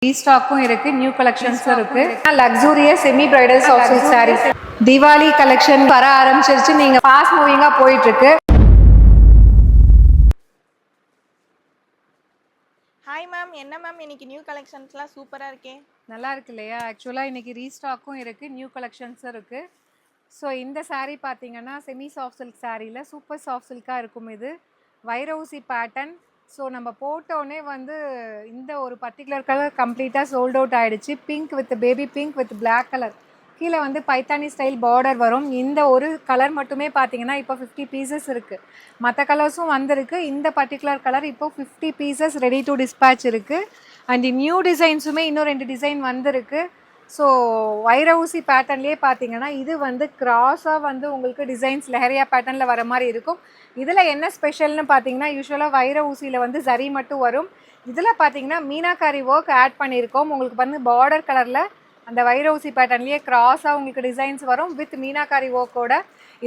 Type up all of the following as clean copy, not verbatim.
ரீஸ்டாக்கும் இருக்கு, நியூ கலெக்ஷன்ஸும் இருக்கு. Luxurious semi bridal soft silk sari Deepavali collection வர ஆரம்பிச்சிருச்சு. நீங்க ஃபாஸ்ட் மூவிங்கா போயிட்டு இருக்கு. ஹாய் மேம், என்ன மேம் இன்னைக்கு நியூ கலெக்ஷன்ஸ்லாம் சூப்பராக இருக்கே. நல்லா இருக்கு இல்லையா? ஆக்சுவலாக இன்னைக்கு ரீஸ்டாக்கும் இருக்கு, நியூ கலெக்ஷன்ஸும் இருக்கு. ஸோ இந்த சாரீ பார்த்தீங்கன்னா செமி சாஃப்ட் சில்க் சாரியில் சூப்பர் சாஃப்ட் சில்காக இருக்கும். இது வைரவுசி பேட்டர்ன். ஸோ நம்ம போட்டோன்னே வந்து இந்த ஒரு பர்டிகுலர் கலர் கம்ப்ளீட்டாக சோல்ட் அவுட் ஆகிடுச்சு. Pink with baby pink with black colour, கீழே வந்து பைத்தானி ஸ்டைல் பார்டர் வரும். இந்த ஒரு கலர் மட்டுமே பார்த்தீங்கன்னா இப்போ 50 பீசஸ் இருக்குது. மற்ற கலர்ஸும் வந்திருக்கு. இந்த பர்டிகுலர் கலர் இப்போ 50 பீசஸ் ரெடி டு டிஸ்பேச் இருக்குது. அண்ட் நியூ டிசைன்ஸுமே இன்னும் 2 டிசைன் வந்திருக்கு. ஸோ வைரவுசி பேட்டர்ன்லேயே பார்த்தீங்கன்னா இது வந்து கிராஸாக வந்து உங்களுக்கு டிசைன்ஸ் லெஹரியா பேட்டர்னில் வர மாதிரி இருக்கும். இதில் என்ன ஸ்பெஷல்னு பார்த்தீங்கன்னா யூஸ்வலாக வைரவுசியில் வந்து ஜரி மட்டும் வரும். இதில் பார்த்தீங்கன்னா மீனாக்காரி ஒர்க் ஆட் பண்ணியிருக்கோம். உங்களுக்கு வந்து பார்டர் கலரில் அந்த வைரவுசி பேட்டர்ன்லேயே கிராஸாக உங்களுக்கு டிசைன்ஸ் வரும் வித் மீனாக்காரி ஒர்க்கோட.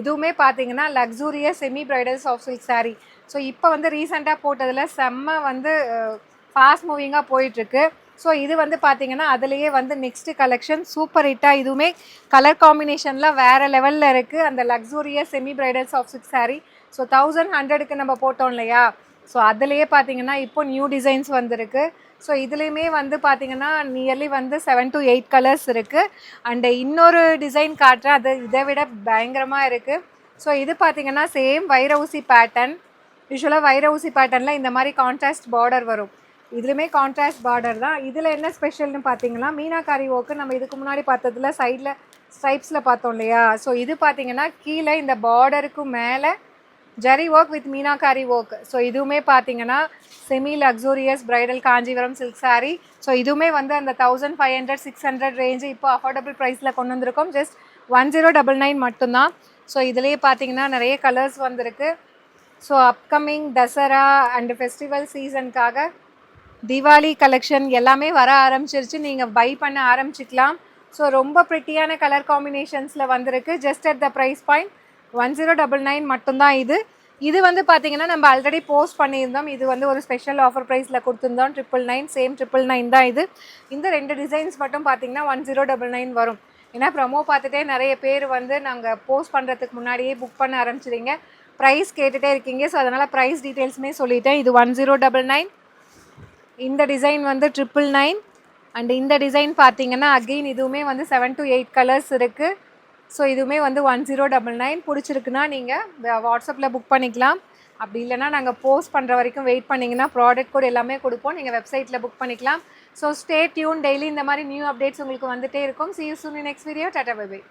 இதுவுமே பார்த்தீங்கன்னா luxurious semi bridal soft silk sari. So இப்போ வந்து ரீசெண்டாக போட்டதில் செம்ம வந்து ஃபாஸ்ட் மூவிங்காக போயிட்டுருக்கு. ஸோ இது வந்து பார்த்தீங்கன்னா அதுலேயே வந்து நெக்ஸ்ட்டு கலெக்ஷன் சூப்பர் ஹிட்டாக, இதுவுமே கலர் காம்பினேஷன்லாம் வேறு லெவலில் இருக்குது. அந்த luxurious semi bridal soft silk sari. So 1100க்கு நம்ம போட்டோம் இல்லையா? ஸோ அதுலேயே பார்த்தீங்கன்னா இப்போ நியூ டிசைன்ஸ் வந்திருக்கு. ஸோ இதுலேயுமே வந்து பார்த்தீங்கன்னா நியர்லி வந்து 7 to 8 கலர்ஸ் இருக்குது. அண்டு இன்னொரு டிசைன் காட்டுறேன், அது இதை விட பயங்கரமாக இருக்குது. ஸோ இது பார்த்தீங்கன்னா சேம் வைரவுசி பேட்டர்ன். யூஸ்வலாக வைரவுசி பேட்டர்னில் இந்த மாதிரி கான்ட்ராஸ்ட் பார்டர் வரும். இதுலேயுமே கான்ட்ராஸ்ட் பார்டர் தான். இதில் என்ன ஸ்பெஷல்னு பார்த்தீங்கன்னா மீனாக்காரி ஒர்க்கு நம்ம இதுக்கு முன்னாடி பார்த்ததில் சைடில் ஸ்ட்ரைப்ஸில் பார்த்தோம் இல்லையா? ஸோ இது பார்த்தீங்கன்னா கீழே இந்த பார்டருக்கு மேலே zari work with meenakari work. So இதுவுமே பார்த்தீங்கன்னா semi luxurious bridal Kanchipuram silk sari. So இதுவுமே வந்து அந்த 1500 600 ரேஞ்சு இப்போ அஃபோர்டபுள் ப்ரைஸில் கொண்டு வந்திருக்கோம். ஜஸ்ட் 1099 மட்டும்தான். ஸோ இதுலேயே பார்த்தீங்கன்னா நிறைய கலர்ஸ் வந்திருக்கு. So upcoming Dussehra and festival சீசனுக்காக தீபாவளி கலெக்ஷன் எல்லாமே வர ஆரம்பிச்சிருச்சு. நீங்கள் பை பண்ண ஆரம்பிச்சிக்கலாம். ஸோ ரொம்ப ப்ரிட்டியான கலர் காம்பினேஷன்ஸில் வந்திருக்கு. Just at the price point 1099 மட்டும்தான். இது வந்து பார்த்தீங்கன்னா நம்ம ஆல்ரெடி போஸ்ட் பண்ணியிருந்தோம். இது வந்து ஒரு ஸ்பெஷல் ஆஃபர் ப்ரைஸில் கொடுத்துருந்தோம் 999. சேம் 999 தான் இது. இந்த 2 டிசைன்ஸ் மட்டும் பார்த்தீங்கன்னா 1099 வரும். ஏன்னா ப்ரமோ பார்த்துட்டே நிறைய பேர் வந்து நாங்கள் போஸ்ட் பண்ணுறதுக்கு முன்னாடியே புக் பண்ண ஆரம்பிச்சிடுங்க, ப்ரைஸ் கேட்டுகிட்டே இருக்கீங்க. ஸோ அதனால் ப்ரைஸ் டீட்டெயில்ஸுமே சொல்லிட்டேன். இது 1099. இந்த டிசைன் வந்து 999. அண்ட் இந்த டிசைன் பார்த்தீங்கன்னா அகெயின் இதுவுமே வந்து 7 to 8 கலர்ஸ் இருக்குது. ஸோ இதுவுமே வந்து 1099. பிடிச்சிருக்குன்னா நீங்கள் வாட்ஸ்அப்பில் புக் பண்ணிக்கலாம். அப்படி இல்லைனா நாங்கள் போஸ்ட் பண்ணுற வரைக்கும் வெயிட் பண்ணிங்கன்னா ப்ராடக்ட் கோட் எல்லாமே கொடுப்போம். நீங்கள் வெப்சைட்டில் புக் பண்ணிக்கலாம். ஸோ ஸ்டே டியூன், டெய்லி இந்த மாதிரி நியூ அப்டேட்ஸ் உங்களுக்கு வந்துகிட்டே இருக்கும். See you soon in next video. Tata bye bye.